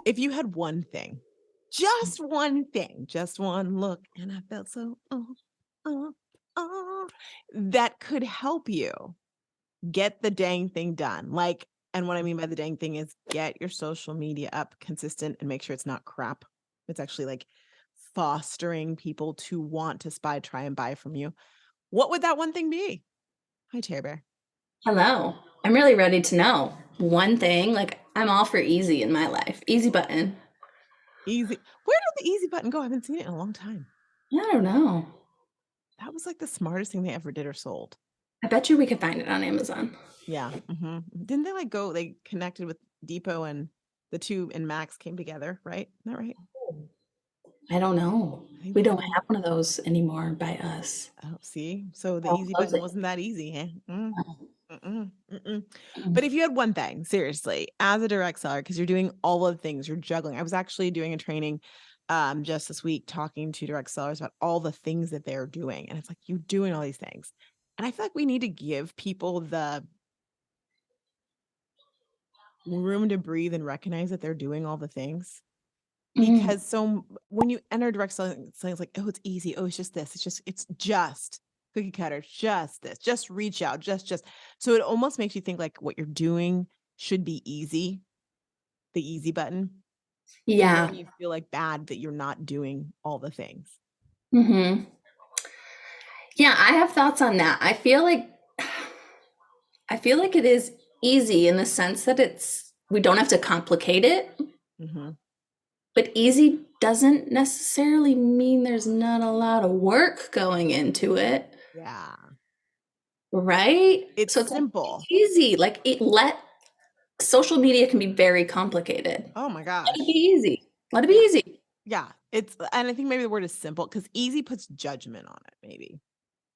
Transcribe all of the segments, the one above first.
If you had one thing, just one thing, just one look, and I felt so, uh, that could help you get the dang thing done. Like, and what I mean by the dang thing is get your social media up consistent and make sure it's not crap. It's actually like fostering people to want to spy, try and buy from you. What would that one thing be? Hi, Terry Bear. Hello. I'm really ready to know. One thing, like I'm all for easy in my life. Easy button. Easy. Where did the easy button go? I haven't seen it in a long time. I don't know. That was like the smartest thing they ever did or sold. I bet you we could find it on Amazon. Yeah. Didn't they like go, they connected with Depot and the two and Max came together, right? Isn't that right? I don't know. I think We they don't did. have one of those anymore by us. Oh, see? So the I'll easy close button it. wasn't that easy, eh? But if you had one thing, seriously, as a direct seller, because you're doing all of the things, you're juggling. I was actually doing a training just this week talking to direct sellers about all the things that they're doing. And it's like you're doing all these things. And I feel like we need to give people the room to breathe and recognize that they're doing all the things. Mm. Because when you enter direct selling, it's like, oh, it's easy. Oh, it's just this. It's just cookie cutter, just this, just reach out, just. So it almost makes you think like what you're doing should be easy, the easy button. And Yeah. then you feel like bad that you're not doing all the things. Hmm. Yeah, I have thoughts on that. I feel like it is easy in the sense that we don't have to complicate it, Hmm. but easy doesn't necessarily mean there's not a lot of work going into it. Yeah. Right? It's So it's like simple. easy. Like it let social media can be very complicated. Oh my Let it be gosh. easy. Let it be Yeah. easy. Yeah. And I think maybe the word is simple because easy puts judgment on it, maybe.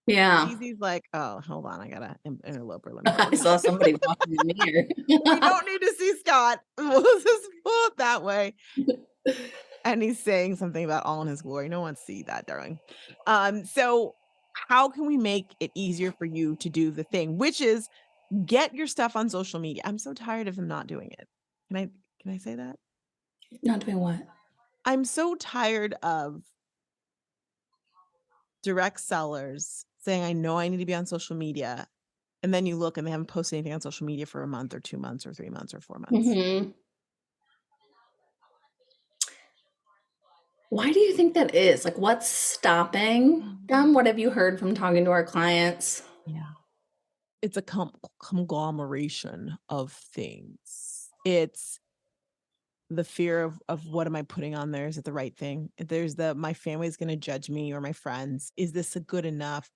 Yeah. Easy's like, oh, hold on, I got a interloper. Let me pull I it up. saw somebody walking in We the don't need to see Scott. We'll just pull it that way. mirror. And he's saying something about all in his glory. No one see that, darling. So how can we make it easier for you to do the thing, which is get your stuff on social media? I'm so tired of them not doing it. Can I can I say that? Not doing what? I'm so tired of direct sellers saying, I know I need to be on social media. And then you look and they haven't posted anything on social media for a month or 2 months or 3 months or 4 months. Hmm. Why do you think that is? Like, what's stopping them? What have you heard from talking to our clients? Yeah. It's a conglomeration of things. It's the fear of what am I putting on there? Is it the right thing? There's the my family's going to judge me or my friends. Is this a good enough?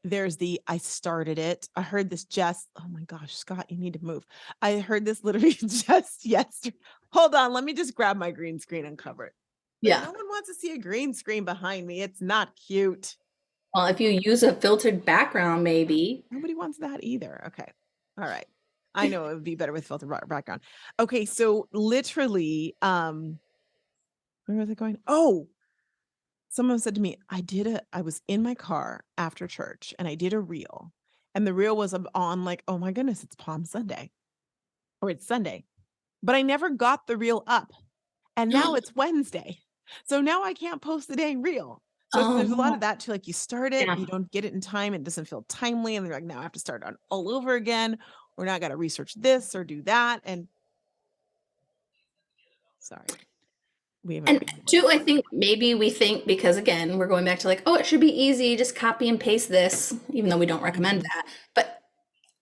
There's the I started it. I heard this just, oh my gosh, Scott, you need to move. I heard this literally just yesterday. Hold on, let me just grab my green screen and cover it. Like Yeah. no one wants to see a green screen behind me. It's not cute. Well, if you use a filtered background, maybe. Nobody wants that either. Okay. All right. I know it would be better with filter background. Okay, so literally, where was I going? Oh, someone said to me, I was in my car after church and I did a reel. And the reel was on like, oh my goodness, it's Palm Sunday or it's Sunday. But I never got the reel up. And now it's Wednesday. So now I can't post the dang reel. So there's a lot Oh, of that too. Like you start it, yeah. you don't get it in time, it doesn't feel timely. And they're like, now I have to start on all over again, or now I got to research this or do that. And sorry, we haven't And been able to two, I see. think maybe we think because again, we're going back to like, oh, it should be easy, just copy and paste this, even though we don't recommend Hmm. that. But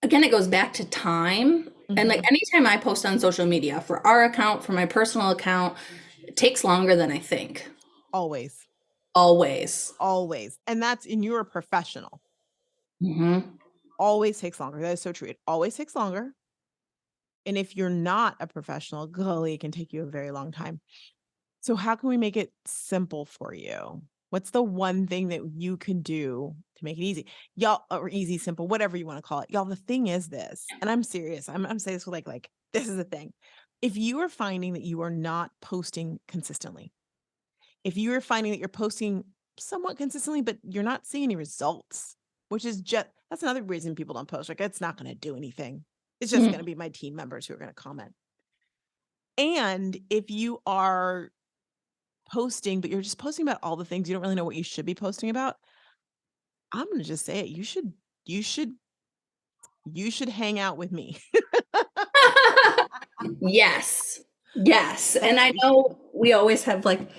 again, it goes back to time. And like Hmm. anytime I post on social media for our account, for my personal account, it takes longer than I think. Always, Always. always. And that's in you're a professional. Hmm. Always takes longer. That is so true. It always takes longer. And if you're not a professional, golly, it can take you a very long time. So how can we make it simple for you? What's the one thing that you can do to make it easy? Y'all, or easy, simple, whatever you want to call it. Y'all, the thing is this, and I'm serious. I'm saying this with like this is the thing. If you are finding that you are not posting consistently, if you are finding that you're posting somewhat consistently, but you're not seeing any results, which is just that's another reason people don't post. Like it's not going to do anything. It's just going to be my team members who are going to comment. And if you are posting, but you're just posting about all the things you don't really know what you should be posting about, I'm gonna just say it. You should you should hang out with me. Yes. Yes, and I You should. know we always have, like,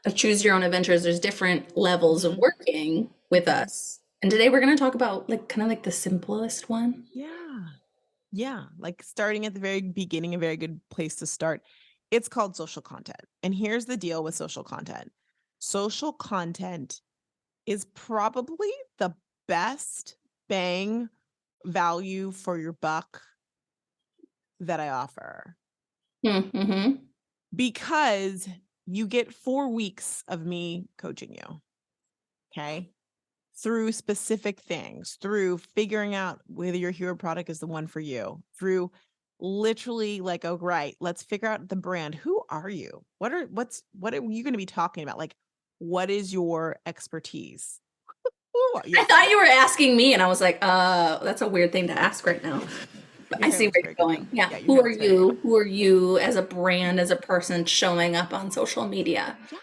a choose your own adventures. There's different levels of Mhm, working with mhm. us, and today we're gonna talk about, like, kinda like the simplest one. Yeah. Yeah, like starting at the very beginning, a very good place to start. It's called social content. And here's the deal with social content. Social content is probably the best bang value for your buck that I offer Mhm. because you get 4 weeks of me coaching you, okay? Through specific things, through figuring out whether your hero product is the one for you, through literally like, oh, right, let's figure out the brand. Who are you? What are you going to be talking about? Like, what is your expertise? Who are I yeah, thought you were asking me, and I was like, that's a weird thing to ask right now." But your I hair see looks where very you're good though. going. Yeah, Yeah, your who hair are looks very good. you? Who are you as a brand, as a person showing up on social media? Yeah.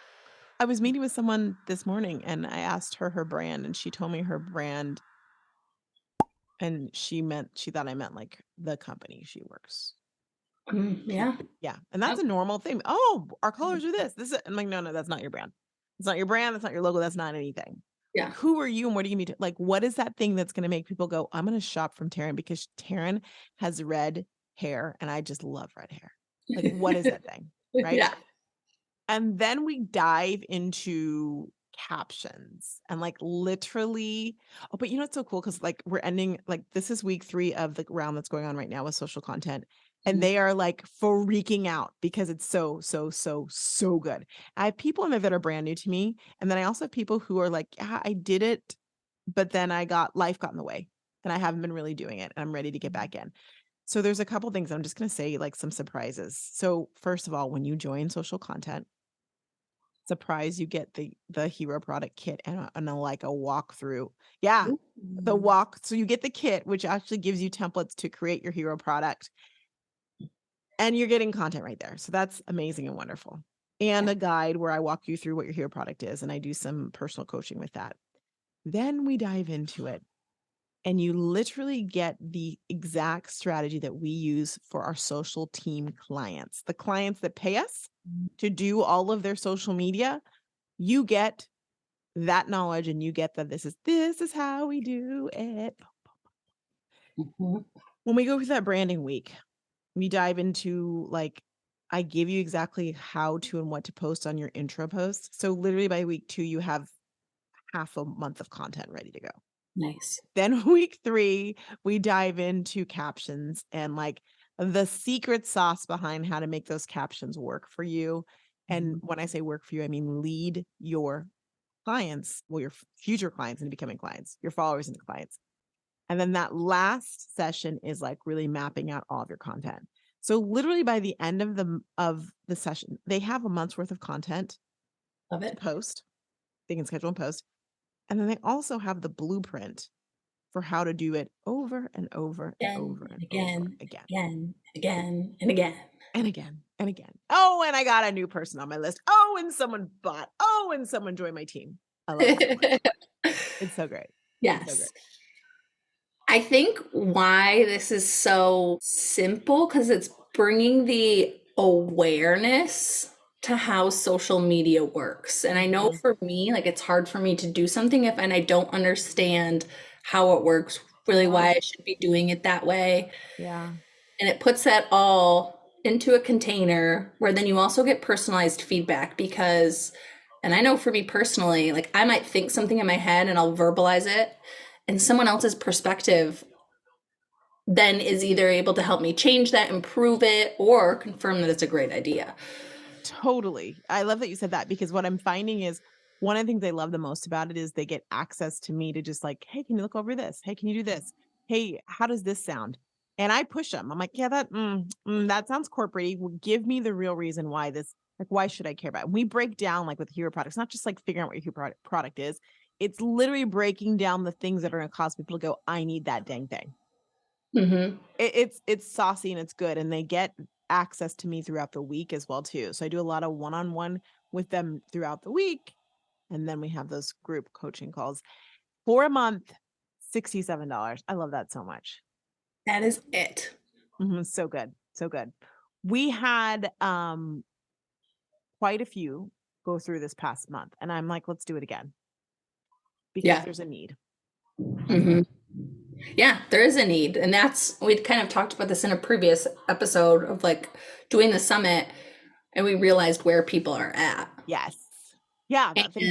I was meeting with someone this morning and I asked her her brand and she told me her brand and she thought I meant like the company she works. Yeah. Yeah, and that's Yep. a normal thing. "Oh, our colors are this. This is" I'm like, "No, no, that's not your brand. It's not your brand, that's not your logo, that's not anything." Like, Yeah. who are you and what do you mean to like, what is that thing that's gonna make people go, "I'm gonna shop from Taryn because Taryn has red hair and I just love red hair." Like, what is that thing, right? Yeah. And then we dive into captions and like literally oh, but you know what's so cool? Because like we're ending like this is week 3 of the round that's going on right now with social content. And Mhm. they are like freaking out because it's so, so, so, so good. I have people in there that are brand new to me. And then I also have people who are like, yeah, I did it, but then life got in the way and I haven't been really doing it. And I'm ready to get back in. So there's a couple things I'm just going to say, like some surprises. So first of all, when you join social content, surprised you get the hero product kit and like a walkthrough. Yeah, the Ooh. walk so you get the kit, which actually gives you templates to create your hero product, and you're getting content right there. So that's amazing and wonderful. And Yeah. a guide where I walk you through what your hero product is, and I do some personal coaching with that. Then we dive into it, and you literally get the exact strategy that we use for our social team clients. The clients that pay us to do all of their social media, you get that knowledge and you get that this is how we do it. Mhm. When we go through that branding week, we dive into like I give you exactly how to and what to post on your intro post. So literally by week 2, you have half a month of content ready to go. Nice. Then week 3, we dive into captions and like the secret sauce behind how to make those captions work for you. And Mhm. when I say work for you, I mean lead your clients, well, your future clients into becoming clients, your followers into clients. And then that last session is like really mapping out all of your content. So literally by the end of the session, they have a month's worth of content Love to it. post. They can schedule and post. And then they also have the blueprint for how to do it over and over and Again over and and over again, again again, again, and again. and again and again. Oh, and I got a new person on my list. Oh, and someone bought. Oh, and someone joined my team. I love it so much. It's so great. It's so great. Yes. I think why this is so simple because it's bringing the awareness to how social media works. And I know Mhm. for me, like it's hard for me to do something if and I don't understand how it works, really Yeah. why I should be doing it that way. Yeah. And it puts that all into a container where then you also get personalized feedback because and I know for me personally, like I might think something in my head and I'll verbalize it and someone else's perspective then is either able to help me change that, improve it, or confirm that it's a great idea. Totally. I love that you said that because what I'm finding is one of the things I love the most about it is they get access to me to just like, "Hey, can you look over this? Hey, can you do this? Hey, how does this sound?" And I push them. I'm like, "Yeah, that sounds corporate. Give me the real reason why this like why should I care about it?" We break down like with hero products, not just like figuring out what your hero product is. It's literally breaking down the things that are going to cause people to go, "I need that dang thing." Mm-hmm. It's saucy and it's good and they get access to me throughout the week as well too. So I do a lot of one-on-one with them throughout the week, and then we have those group coaching calls for a month, $67. I love that so much. That is it. So good. So good. We had quite a few go through this past month, and I'm like, let's do it again because Yeah. there's a need. Hmm. Yeah, there is a need. And that's, we'd kind of talked about this in a previous episode of like doing the summit, and we realized where people are at. Yes. Yeah, that thank you.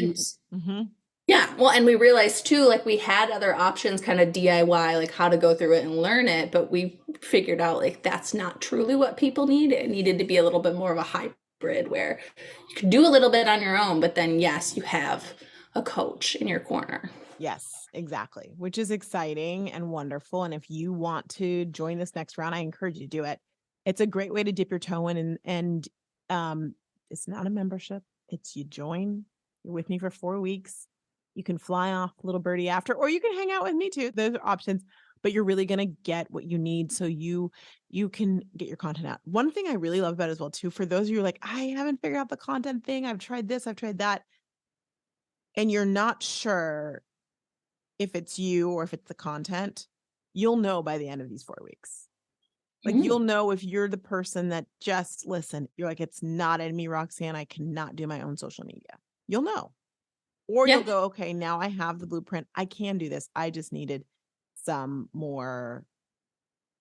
And Mhm. yeah, well, and we realized too, like we had other options, kind of DIY, like how to go through it and learn it, but we figured out like that's not truly what people need. It needed to be a little bit more of a hybrid where you can do a little bit on your own, but then yes, you have a coach in your corner. Yes, exactly, which is exciting and wonderful, and if you want to join this next round, I encourage you to do it. It's a great way to dip your toe in and it's not a membership, it's you join, you're with me for 4 weeks, you can fly off, little birdie, after, or you can hang out with me too, those are options, but you're really gonna get what you need so you can get your content out. One thing I really love about it as well too, for those of you who are like, "I haven't figured out the content thing, I've tried this, I've tried that," and you're not sure if it's you or if it's the content, you'll know by the end of these 4 weeks. Like, Mm, you'll know if you're the person that just listen, you're like, "It's not in me, Roxanne, I cannot do my own social media." You'll know. Or you'll yeah, go, "Okay, now I have the blueprint, I can do this, I just needed some more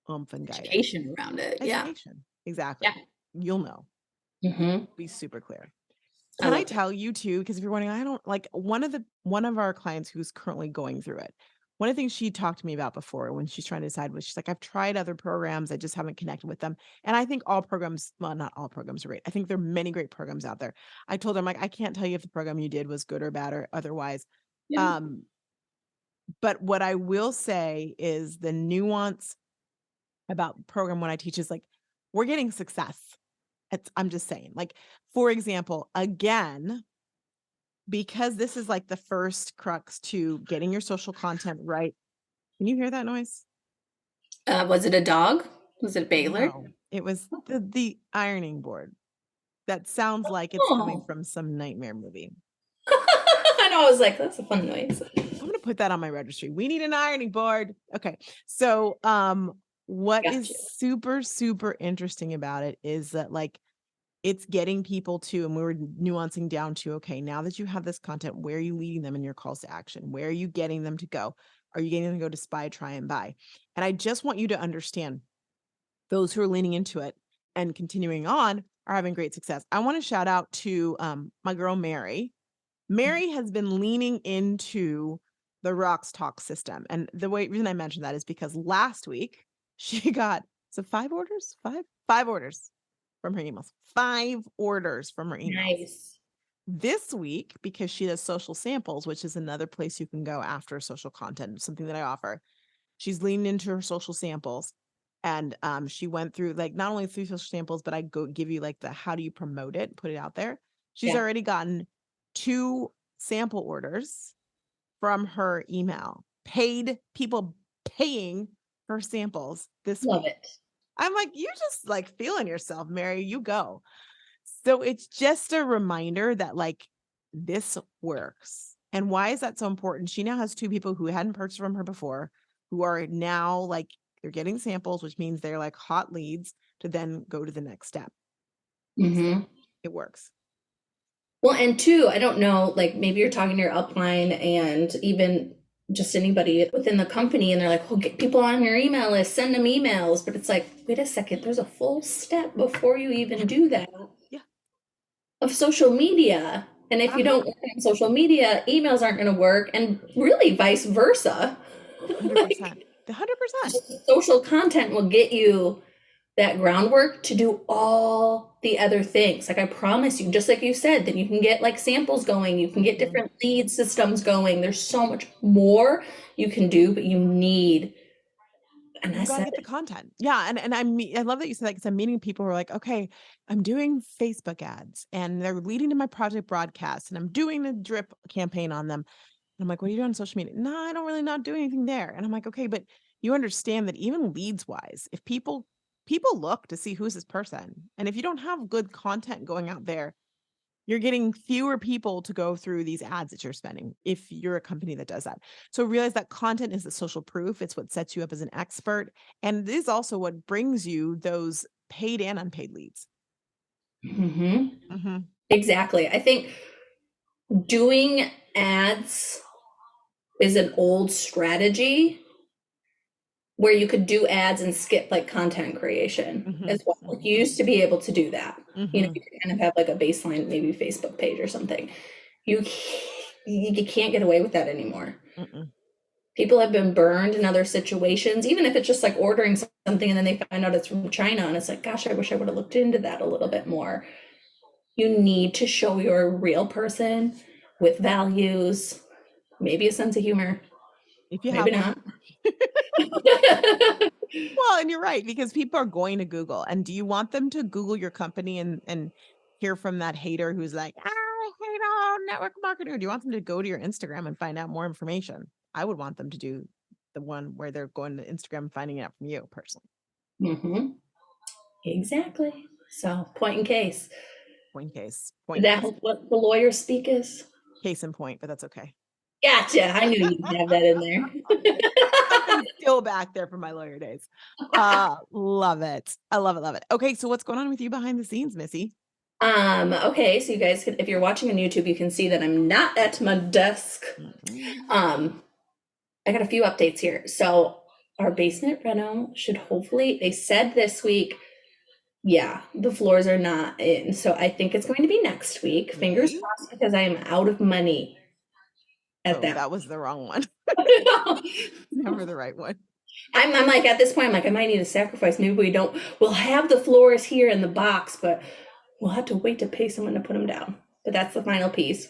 oomph and guidance." education around it. Yeah, Education. yeah. Exactly. You'll know. Hmm. Be super clear. I Can I love it. tell you too? Because if you're wondering, I don't like one of our clients who's currently going through it. One of the things she talked to me about before when she's trying to decide was she's like, I've tried other programs, I just haven't connected with them. And I think all programs, well, not all programs are great. I think there are many great programs out there. I told her, I'm like, I can't tell you if the program you did was good or bad or otherwise. Yeah. Um, but what I will say is the nuance about the program when I teach is like, we're getting success. I'm just saying, like, for example, again, because this is like the first crux to getting your social content right. Can you hear that noise? Was it a dog? Was it Baylor? No, it was the ironing board. That sounds like it's coming Oh, from some nightmare movie. I know. I was like, that's a fun noise. I'm gonna put that on my registry. We need an ironing board. Okay. So what Got is you. super, super interesting about it is that like it's getting people to, and we were nuancing down to, okay, now that you have this content, where are you leading them in your calls to action? Where are you getting them to go? Are you getting them to go to spy, try, and buy? And I just want you to understand those who are leaning into it and continuing on are having great success. I want to shout out to my girl, Mary. Mary has been leaning into the RoxTalks system. And the reason I mentioned that is because last week she got, so 5 orders, five orders from her emails, 5 orders from her emails. Nice. This week, because she does social samples, which is another place you can go after social content, something that I offer, she's leaned into her social samples. And she went through like not only through social samples, but I go give you like the how do you promote it, put it out there. She's Yeah. already gotten 2 sample orders from her email, paid people paying for samples this Love week. it. I'm like, you just like feeling yourself, Mary, you go. So it's just a reminder that like this works. And why is that so important? She now has 2 people who hadn't purchased from her before, who are now like they're getting samples, which means they're like hot leads to then go to the next step. So Hmm. it works. Well, and two, I don't know, like maybe you're talking to your upline and even just anybody within the company, and they're like, oh, get people on your email list, send them emails. But it's like, wait a second, there's a full step before you Yeah. even do that Yeah. of social media. And if you Uh-huh. don't work on social media, emails aren't going to work, and really vice versa. Like, 100%. The 100%. social content will get you that groundwork to do all the other things. Like I promise you, just like you said, then you can get like samples going, you can get Mhm. different lead systems going. There's so much more you can do, but you need, and I You gotta said get the it. content. Yeah, and I love that you said that because 'cause I'm meeting people who are like, "Okay, I'm doing Facebook ads, and they're leading to my project broadcast, and I'm doing the drip campaign on them." And I'm like, "What are you doing on social media?" "No, I don't really not do anything there." And I'm like, "Okay, but you understand that even leads wise, if people People look to see who's this person. And if you don't have good content going out there, you're getting fewer people to go through these ads that you're spending if you're a company that does that. So realize that content is the social proof. It's what sets you up as an expert. And it is also what brings you those paid and unpaid leads. Mhm. Mhm, Exactly. I think doing ads is an old strategy where you could do ads and skip like content creation mhm, as well. Like mhm, you used to be able to do that. You know, mhm, you could kind of have like a baseline, maybe Facebook page or something. You you can't get away with that anymore. mm-mm. People have been burned in other situations, even if it's just like ordering something and then they find out it's from China and it's like, gosh, I wish I would have looked into that a little bit more. You need to show you're a real person with values, maybe a sense of humor, If you maybe have one. not. Well, and you're right, because people are going to Google. And do you want them to Google your company and hear from that hater who's like, I hate all network marketing? Or do you want them to go to your Instagram and find out more information? I would want them to do the one where they're going to Instagram and finding it out from you personally. Hmm. Exactly. So, point in case. Point case. Is Point that case. what the lawyer speak is? Case in point, but that's okay. Gotcha. I knew you'd have that in there. Something still back there from my lawyer days. Love it. I love it, love it. Okay, so what's going on with you behind the scenes, Missy? Okay, so you guys can, if you're watching on YouTube, you can see that I'm not at my desk. Mm-mm. Um, I got a few updates here. So our basement reno should hopefully, they said this week, yeah, the floors are not in. So I think it's going to be next week. Fingers Yay. crossed because I am out of money at Oh, that that was the wrong one. point. Never the right one. I'm like at this point, I'm like, I might need a sacrifice. Maybe we don't, we'll have the floors here in the box, but we'll have to wait to pay someone to put them down. But that's the final piece.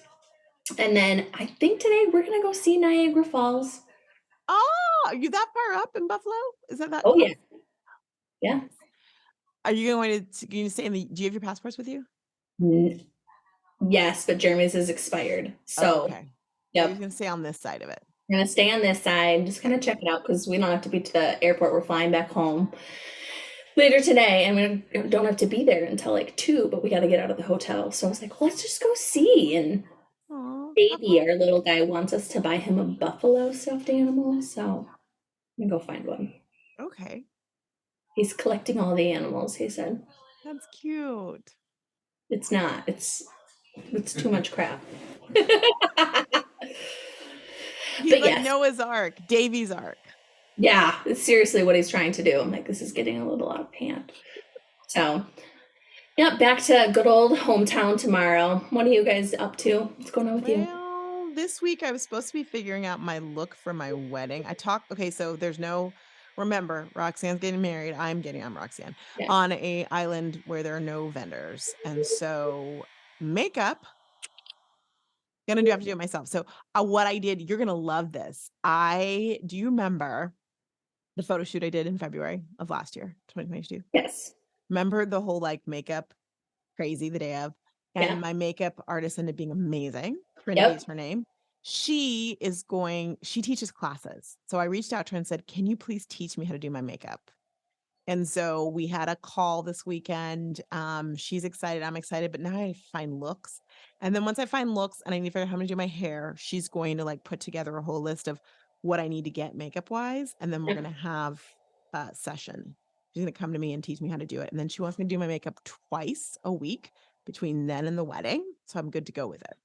And then I think today we're gonna go see Niagara Falls. Oh, are you that far up in Buffalo? Is that Oh close? yeah, yeah. Nice. Are you going to stay in the do you have your passports with you? N- Yes, but Jeremy's is expired. Oh, So, okay. So you're yep. gonna stay on this side of it. We're gonna stay on this side, just kind Okay. of check it out because we don't have to be to the airport. We're flying back home later today, and we don't have to be there until like 2, but we got to get out of the hotel. So I was like, well, let's just go see. And Oh, have baby, fun. our little guy wants us to buy him a buffalo stuffed animal, so I'm gonna go find one. Okay. He's collecting all the animals, he said. That's cute. It's not, it's too much crap. He's But like yes, Noah's Ark, Davy's Ark. yeah, it's seriously what he's trying to do. I'm like, this is getting a little out of hand. So, yeah, back to good old hometown tomorrow. What are you guys up to? What's going on with you? Well, this week I was supposed to be figuring out my look for my wedding. Okay, so there's no remember, Roxanne's getting married. I'm Roxanne Yeah. on a island where there are no vendors. And so makeup, have to do it myself. So what I did, you're gonna love this. Do you remember the photo shoot I did in February of last year, 2022? Yes. Remember the whole like makeup crazy the day of, and Yeah. my makeup artist ended up being amazing. Trinity is Yep. her name. She teaches classes. So I reached out to her and said, "Can you please teach me how to do my makeup?" And so we had a call this weekend. She's excited, I'm excited, but now I find looks. And then once I find looks and I need to figure out how to do my hair, she's going to like put together a whole list of what I need to get makeup wise. And then we're Yeah. gonna have a session. She's gonna come to me and teach me how to do it. And then she wants me to do my makeup twice a week between then and the wedding. So I'm good to go with it.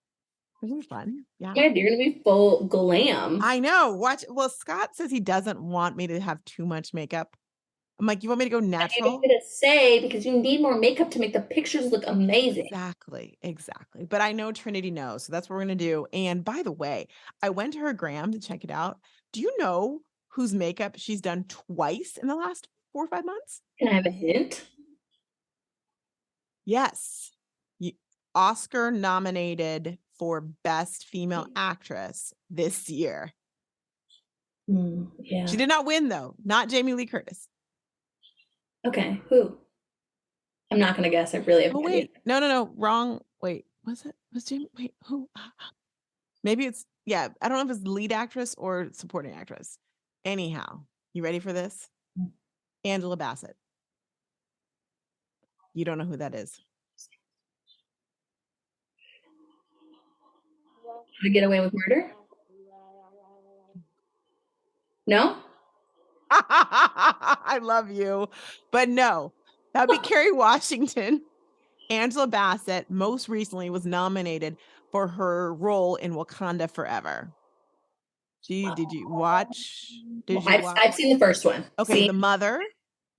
Isn't it fun? Yeah. Good. You're gonna be full glam. I know. Watch. Well, Scott says he doesn't want me to have too much makeup. I'm like, you want me to go But you don't natural? get to say because you need more makeup to make the pictures look amazing. Exactly, exactly. But I know Trinity knows, so that's what we're gonna do. And by the way, I went to her gram to check it out. Do you know whose makeup she's done twice in the last 4 or 5 months? Can I have a hint? Yes. Ye Oscar nominated for Best Female Actress this year. She Yeah. did not win though, not Jamie Lee Curtis. Okay. Who? I'm not gonna guess. I really have Oh, no idea. wait. No, no, no, wrong. Wait, was it? Was Jamie wait, who? Maybe it's yeah, I don't know if it's lead actress or supporting actress. Anyhow, you ready for this? Angela Bassett. You don't know who that is. To Get Away with Murder? No? I love you, but no, that'd be Kerry Washington. Angela Bassett most recently was nominated for her role in Wakanda Forever. Did you watch? Well, Did you I've watch? seen the first one. Okay, See? the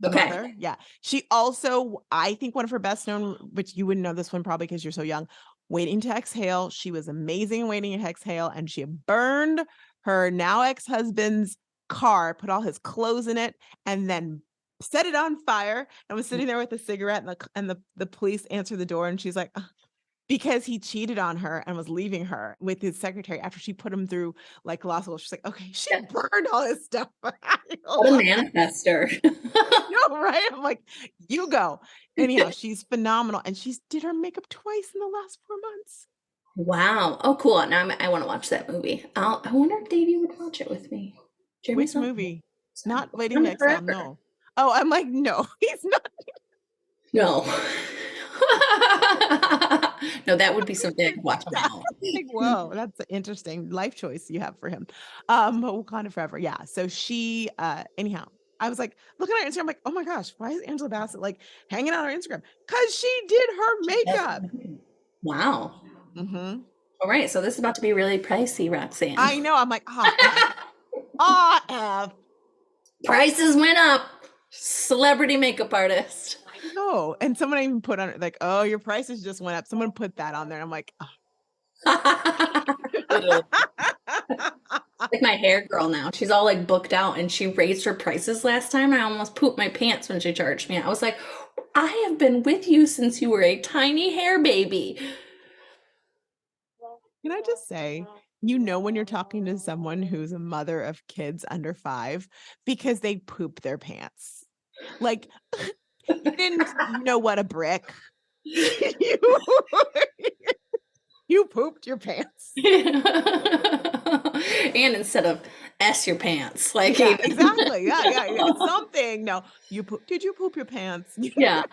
Okay. mother, yeah. She also, I think one of her best known, which you wouldn't know this one probably because you're so young, Waiting to Exhale. She was amazing in Waiting to Exhale, and she burned her now ex-husband's car, put all his clothes in it, and then set it on fire and was sitting there with a cigarette, and the police answered the door, and she's like, because he cheated on her and was leaving her with his secretary after she put him through like law school. She's like, okay, she Yeah. burned all his stuff. What a manifester. No, right? I'm like, you go. Anyhow, she's phenomenal. And she's did her makeup twice in the last 4 months. Wow. Oh, cool. Now I want to watch that movie. I wonder if Davey would watch it with me. Jeremy's Which movie? Not Waiting to Wakanda Exhale. Forever. No. Oh, I'm like, no, he's not. No. No, that would be something I could watch on my own. Like, whoa, that's an interesting life choice you have for him. Wakanda Forever. Yeah. So she anyhow, I was like looking at her Instagram, like, oh my gosh, why is Angela Bassett like hanging out on her Instagram? Because she did her makeup. Wow. Mm-hmm. All right, so this is about to be really pricey, Roxanne. I know. I'm like, F. Prices went up. Celebrity makeup artist. I know. And someone even put on it like, oh, your prices just went up. Someone put that on there. I'm like, Like my hair girl now. She's all like booked out and she raised her prices last time. I almost pooped my pants when she charged me. I was like, I have been with you since you were a tiny hair baby. can I just say, you know, when you're talking to someone who's a mother of kids under 5 because they poop their pants. Like, you didn't know what a brick. you, you pooped your pants. And instead of S your pants. Like Yeah, exactly. Yeah. Something. No, did you poop your pants? Yeah.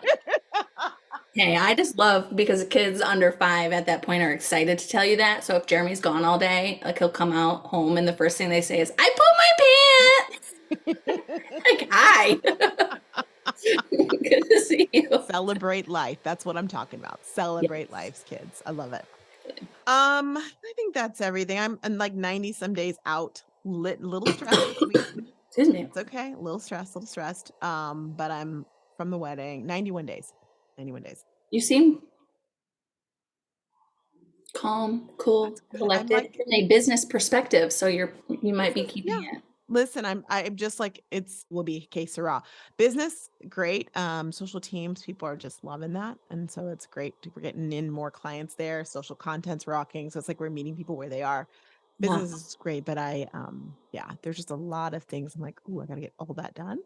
Hey, I just love because kids under 5 at that point are excited to tell you that. So if Jeremy's gone all day, like he'll come out home and the first thing they say is, I pooped my pants. Like, hi. Good to see you. Celebrate life. That's what I'm talking about. Celebrate lives, kids. I love it. I think that's everything. I'm like 90 some days out. Little stressed this week. Excuse me. It's okay. A little stressed. But I'm from the wedding. 91 days. 91 days. You seem calm, cool, collected like, from a business perspective. So you might be keeping it. Listen, I'm just like will be que sera. Business, great. Social teams, people are just loving that. And so it's great. We're getting in more clients there. Social content's rocking. So it's like we're meeting people where they are. Business is great, but there's just a lot of things. I'm like, ooh, I gotta get all that done.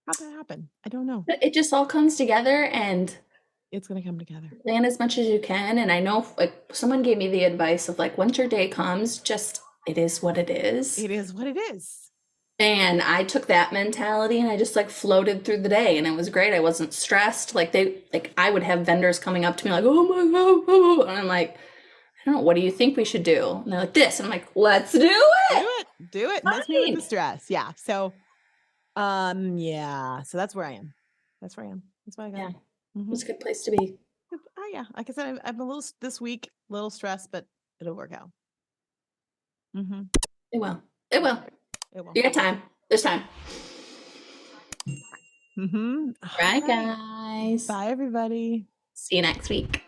How'd that happen? I don't know. It just all comes together and it's gonna come together. Plan as much as you can. And I know like someone gave me the advice of like once your day comes, just it is what it is. It is what it is. And I took that mentality and I just like floated through the day and it was great. I wasn't stressed. Like I would have vendors coming up to me like, oh my God. Oh. And I'm like, I don't know, what do you think we should do? And they're like this. And I'm like, let's do it. Do it. Mess me with the stress. Yeah. So so that's where I am. That's where I am. That's why I got it. Mm-hmm. It's a good place to be. Oh yeah. Like I said, I'm a little this week, a little stressed, but it'll work out. Mm-hmm. It will. You got time. There's time. Mm-hmm. Bye, guys. Bye, everybody. See you next week.